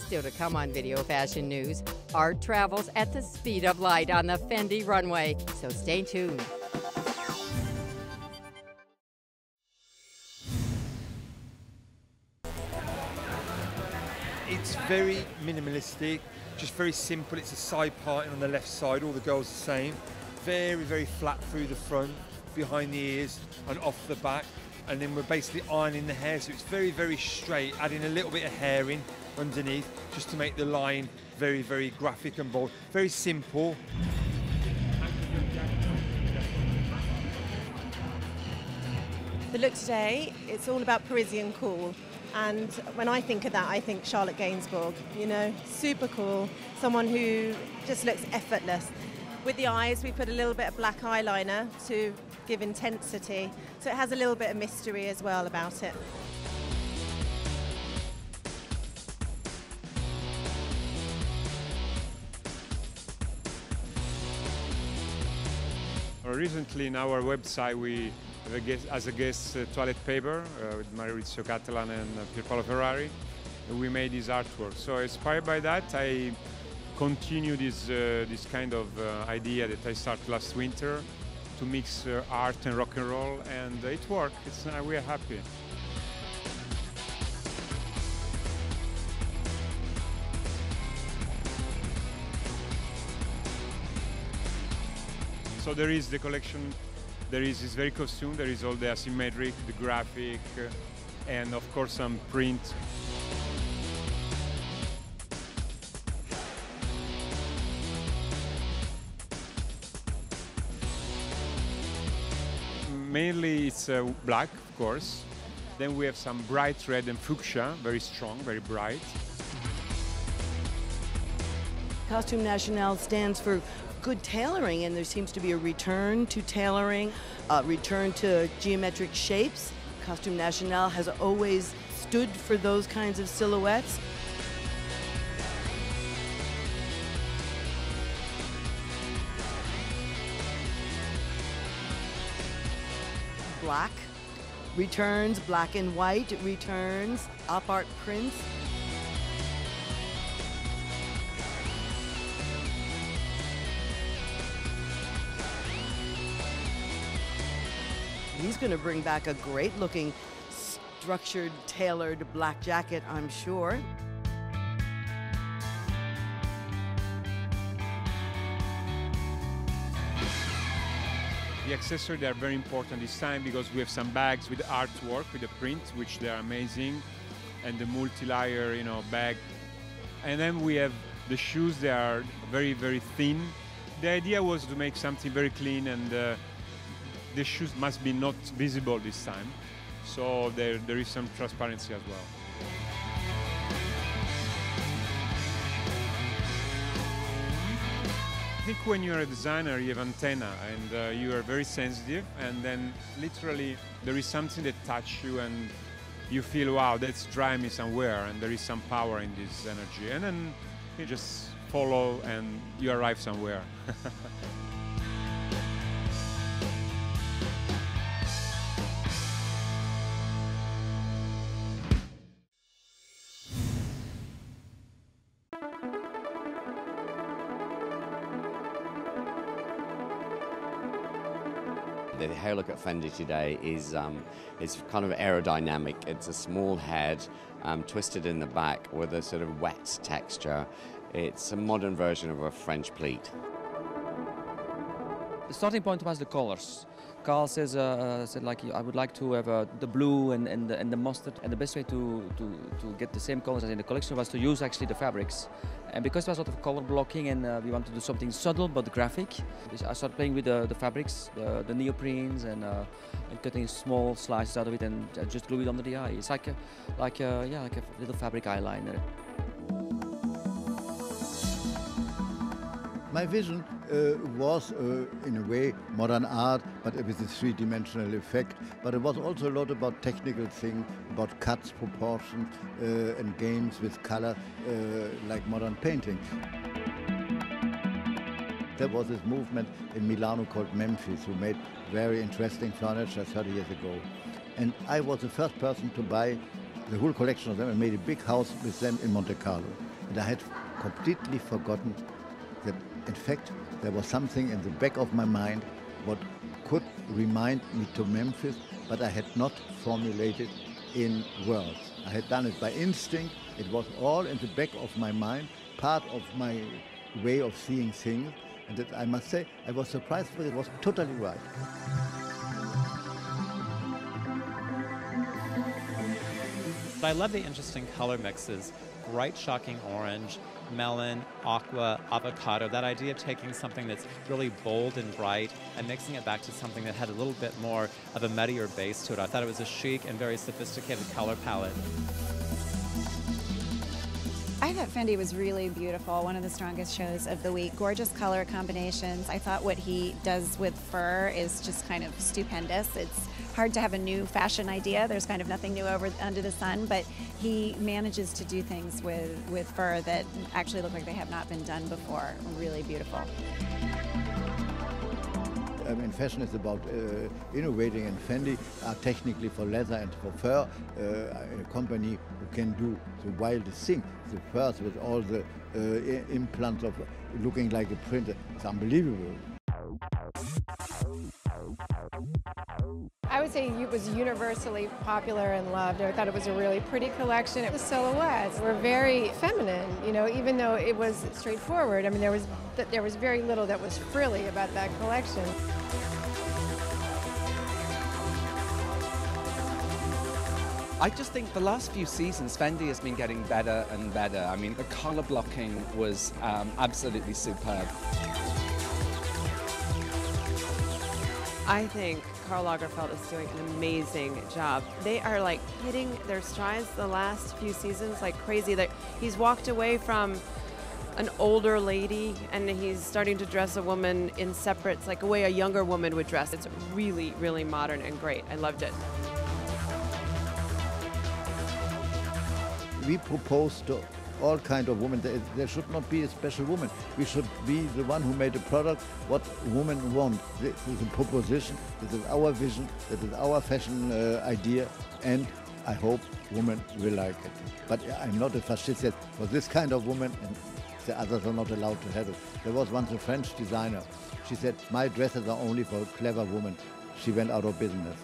Still to come on Video Fashion News, art travels at the speed of light on the Fendi runway, so stay tuned. It's very minimalistic, just very simple. It's a side parting on the left side, all the girls the same. Very, very flat through the front, behind the ears and off the back. And then we're basically ironing the hair, so it's very, very straight, adding a little bit of hair in underneath, just to make the line very, very graphic and bold. Very simple. The look today, it's all about Parisian cool. And when I think of that, I think Charlotte Gainsbourg, you know, super cool. Someone who just looks effortless. With the eyes, we put a little bit of black eyeliner to give intensity. So it has a little bit of mystery as well about it. Recently, in our website, we have as a guest toilet paper with Maurizio Catalan and Pierpaolo Ferrari. We made this artwork. So inspired by that, I continue this kind of idea that I started last winter to mix art and rock and roll, and it worked. We are happy. So there is the collection, there is this very costume, there is all the asymmetric, the graphic, and of course some print. Mainly it's black, of course. Then we have some bright red and fuchsia, very strong, very bright. Costume National stands for good tailoring, and there seems to be a return to tailoring, a return to geometric shapes. Costume National has always stood for those kinds of silhouettes. Black returns, black and white returns, op art prints. He's going to bring back a great looking, structured, tailored black jacket, I'm sure. The accessories are very important this time because we have some bags with artwork, with the print, which they are amazing, and the multi-layer, bag. And then we have the shoes. They are very, very thin. The idea was to make something very clean, and the shoes must be not visible this time. So there is some transparency as well. I think when you're a designer, you have antenna, and you are very sensitive, and then literally there is something that touches you, and you feel, wow, that's driving me somewhere, and there is some power in this energy. And then you just follow, and you arrive somewhere. The hair look at Fendi today is kind of aerodynamic. It's a small head, twisted in the back with a sort of wet texture. It's a modern version of a French pleat. The starting point was the colors. Karl said like, I would like to have the blue and the mustard, and the best way to get the same colors as in the collection was to use actually the fabrics. And because there was a lot of color blocking, and we wanted to do something subtle but graphic, I started playing with the fabrics, the neoprenes, and cutting small slices out of it and just glue it under the eye. It's like a little fabric eyeliner. My vision was, in a way, modern art, but with a three-dimensional effect. But it was also a lot about technical things, about cuts, proportions, and games with color, like modern painting. There was this movement in Milano called Memphis, who made very interesting furniture 30 years ago. And I was the first person to buy the whole collection of them and made a big house with them in Monte Carlo. And I had completely forgotten that, in fact, there was something in the back of my mind what could remind me to Memphis, but I had not formulated in words. I had done it by instinct. It was all in the back of my mind, part of my way of seeing things. And that, I must say, I was surprised, but it was totally right. I love the interesting color mixes. Bright, shocking orange, melon, aqua, avocado. That idea of taking something that's really bold and bright and mixing it back to something that had a little bit more of a muddier base to it. I thought it was a chic and very sophisticated color palette. I thought Fendi was really beautiful, one of the strongest shows of the week. Gorgeous color combinations. I thought what he does with fur is just kind of stupendous. It's hard to have a new fashion idea. There's kind of nothing new under the sun, but he manages to do things with fur that actually look like they have not been done before. Really beautiful. I mean, fashion is about innovating, and Fendi are technically for leather and for fur a company who can do the wildest thing. The furs with all the implants of looking like a print, it's unbelievable. I would say it was universally popular and loved. I thought it was a really pretty collection. The silhouettes were very feminine, you know, even though it was straightforward. I mean, there was very little that was frilly about that collection. I just think the last few seasons, Fendi has been getting better and better. I mean, the color blocking was absolutely superb. I think Karl Lagerfeld is doing an amazing job. They are like hitting their strides the last few seasons like crazy. He's walked away from an older lady and he's starting to dress a woman in separates, like a way a younger woman would dress. It's really, really modern and great. I loved it. We propose to all kinds of women. There should not be a special woman. We should be the one who made a product what women want. This is a proposition, this is our vision, this is our fashion idea, and I hope women will like it. But I'm not a fascist for this kind of woman, and the others are not allowed to have it. There was once a French designer. She said, my dresses are only for clever women. She went out of business.